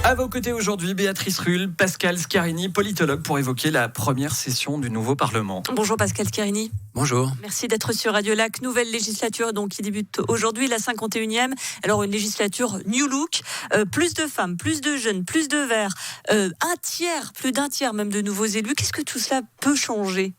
À vos côtés aujourd'hui, Béatrice Rulle, Pascal Scarini, politologue, pour évoquer la première session du nouveau Parlement. Bonjour Pascal Scarini. Bonjour. Merci d'être sur Radio Lac. Nouvelle législature donc, qui débute aujourd'hui, la 51e. Alors une législature new look, plus de femmes, plus de jeunes, plus de verts, plus d'un tiers même de nouveaux élus. Qu'est-ce que tout cela peut changer ?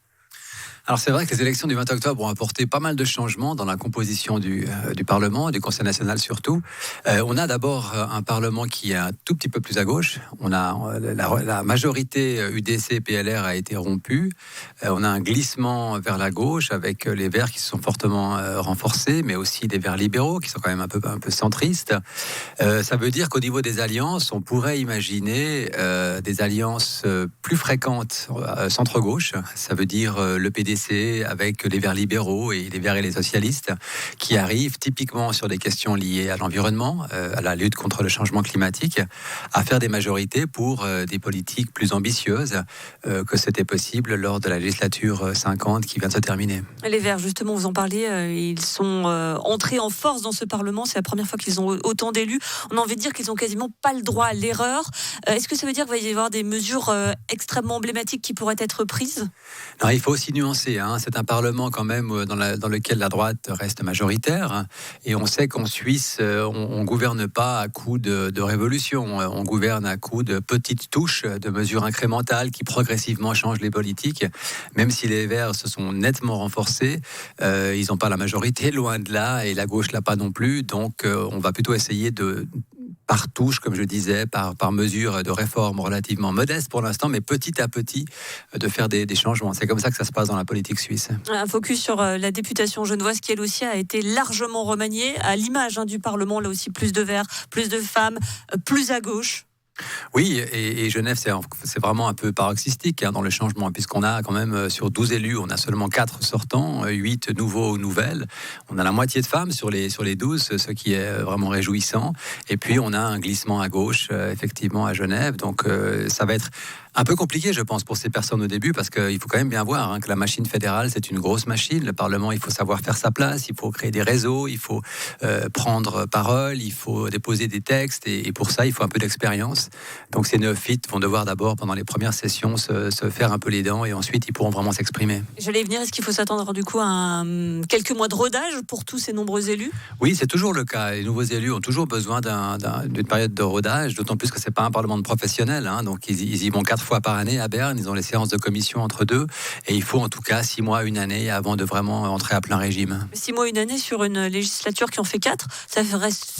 Alors c'est vrai que les élections du 20 octobre ont apporté pas mal de changements dans la composition du Parlement, du Conseil national surtout. On a d'abord un Parlement qui est un tout petit peu plus à gauche. On a la majorité UDC-PLR a été rompue. On a un glissement vers la gauche avec les Verts qui se sont fortement renforcés, mais aussi des Verts libéraux qui sont quand même un peu centristes. Ça veut dire qu'au niveau des alliances, on pourrait imaginer des alliances plus fréquentes centre-gauche. Ça veut dire le PDC avec les Verts libéraux et les Verts et les socialistes qui arrivent typiquement sur des questions liées à l'environnement, à la lutte contre le changement climatique, à faire des majorités pour des politiques plus ambitieuses que c'était possible lors de la législature 50 qui vient de se terminer. Les Verts, justement, vous en parlez, ils sont entrés en force dans ce Parlement. C'est la première fois qu'ils ont autant d'élus. On a envie de dire qu'ils n'ont quasiment pas le droit à l'erreur. Est-ce que ça veut dire qu'il va y avoir des mesures extrêmement emblématiques qui pourraient être prises ? Non, il faut aussi nuancer. C'est un Parlement quand même dans lequel la droite reste majoritaire. Et on sait qu'en Suisse, on ne gouverne pas à coup de révolution. On gouverne à coup de petites touches, de mesures incrémentales qui progressivement changent les politiques. Même si les Verts se sont nettement renforcés, ils n'ont pas la majorité, loin de là, et la gauche l'a pas non plus. Donc on va plutôt essayer par touche, comme je disais, par mesure de réforme relativement modeste pour l'instant, mais petit à petit, de faire des changements. C'est comme ça que ça se passe dans la politique suisse. Un focus sur la députation genevoise qui, elle aussi, a été largement remaniée, à l'image du Parlement, là aussi, plus de verts, plus de femmes, plus à gauche. Oui, et Genève, c'est vraiment un peu paroxystique dans le changement, puisqu'on a quand même, sur 12 élus, on a seulement 4 sortants, 8 nouveaux ou nouvelles. On a la moitié de femmes sur les 12, ce qui est vraiment réjouissant. Et puis, on a un glissement à gauche, effectivement, à Genève. Donc, ça va être un peu compliqué, je pense, pour ces personnes au début, parce qu'il faut quand même bien voir que la machine fédérale, c'est une grosse machine. Le Parlement, il faut savoir faire sa place, il faut créer des réseaux, il faut prendre parole, il faut déposer des textes, et pour ça, il faut un peu d'expérience. Donc ces néophytes vont devoir d'abord, pendant les premières sessions, se faire un peu les dents, et ensuite, ils pourront vraiment s'exprimer. J'allais venir, est-ce qu'il faut s'attendre du coup à quelques mois de rodage pour tous ces nombreux élus ? Oui, c'est toujours le cas. Les nouveaux élus ont toujours besoin d'une période de rodage, d'autant plus que c'est pas un Parlement de professionnels, donc ils y vont 4 fois par année à Berne, ils ont les séances de commission entre deux, et il faut en tout cas 6 mois, 1 année avant de vraiment entrer à plein régime. 6 mois, 1 année sur une législature qui en fait 4, ça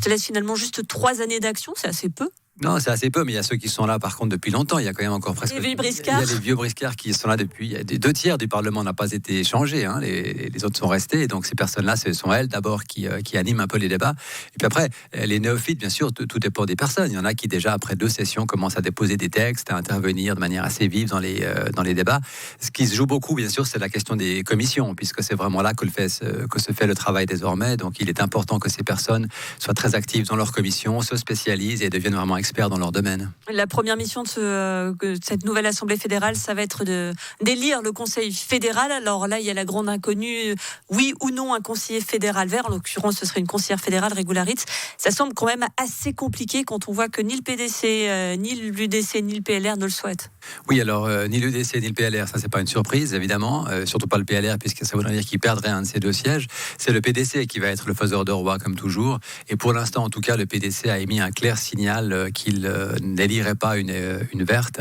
laisse finalement juste 3 années d'action, c'est assez peu. Non, c'est assez peu, mais il y a ceux qui sont là par contre depuis longtemps. Il y a quand même encore presque... Les vieux briscards. Il y a les vieux briscards qui sont là depuis... Il y a 2 tiers du Parlement n'a pas été changé. Les autres sont restés. Et donc ces personnes-là, ce sont elles d'abord qui animent un peu les débats. Et puis après, les néophytes, bien sûr, tout dépend des personnes. Il y en a qui déjà, après 2 sessions, commencent à déposer des textes, à intervenir de manière assez vive dans les débats. Ce qui se joue beaucoup, bien sûr, c'est la question des commissions, puisque c'est vraiment là que se fait le travail désormais. Donc il est important que ces personnes soient très actives dans leur commission, se spécialisent et deviennent vraiment experts dans leur domaine. La première mission de cette nouvelle Assemblée fédérale, ça va être d'élire le Conseil fédéral. Alors là, il y a la grande inconnue, oui ou non un conseiller fédéral vert. En l'occurrence, ce serait une conseillère fédérale, Regula Ritz. Ça semble quand même assez compliqué quand on voit que ni le PDC, ni l'UDC, ni le PLR ne le souhaitent. Oui, alors ni l'UDC ni le PLR, ça c'est pas une surprise évidemment, surtout pas le PLR puisque ça voudrait dire qu'il perdrait un de ces 2 sièges. C'est le PDC qui va être le faiseur de roi comme toujours, et pour l'instant en tout cas le PDC a émis un clair signal qu'il n'élirait pas une verte.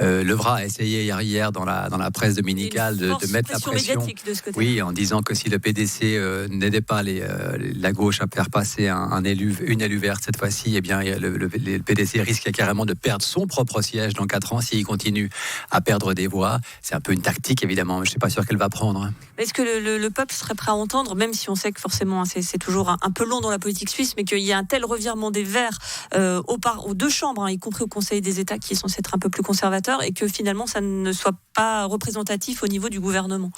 Levra a essayé hier dans la presse dominicale de mettre la pression, de ce côté-là. Oui, en disant que si le PDC n'aidait pas la gauche à faire passer une élue verte cette fois-ci, eh bien le PDC risque carrément de perdre son propre siège dans 4 ans s'il continue à perdre des voix. C'est un peu une tactique évidemment, mais je ne suis pas sûr qu'elle va prendre. Est-ce que le peuple serait prêt à entendre, même si on sait que forcément c'est toujours un peu long dans la politique suisse, mais qu'il y a un tel revirement des Verts aux 2 chambres, y compris au Conseil des États qui est censé être un peu plus conservateur, et que finalement ça ne soit pas représentatif au niveau du gouvernement?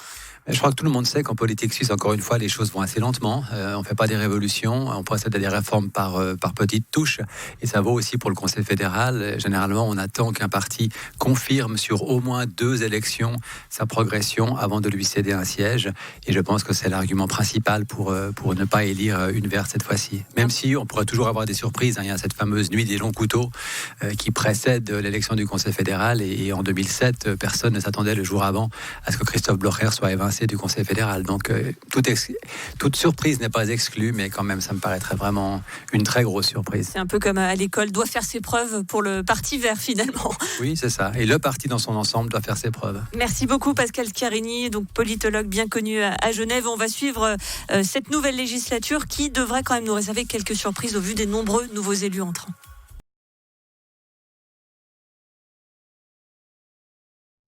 Je crois que tout le monde sait qu'en politique suisse, encore une fois, les choses vont assez lentement. On ne fait pas des révolutions, on procède à des réformes par petites touches. Et ça vaut aussi pour le Conseil fédéral. Généralement, on attend qu'un parti confirme sur au moins 2 élections sa progression avant de lui céder un siège. Et je pense que c'est l'argument principal pour ne pas élire une verte cette fois-ci. Même si on pourrait toujours avoir des surprises. Il y a cette fameuse nuit des longs couteaux qui précède l'élection du Conseil fédéral. Et en 2007, personne ne s'attendait le jour avant à ce que Christophe Blocher soit évincé du Conseil fédéral. Donc toute surprise n'est pas exclue, mais quand même, ça me paraîtrait vraiment une très grosse surprise. C'est un peu comme à l'école, doit faire ses preuves pour le parti vert finalement. Oui, c'est ça. Et le parti dans son ensemble doit faire ses preuves. Merci beaucoup Pascal Schiarini, donc politologue bien connu à Genève. On va suivre cette nouvelle législature qui devrait quand même nous réserver quelques surprises au vu des nombreux nouveaux élus entrants.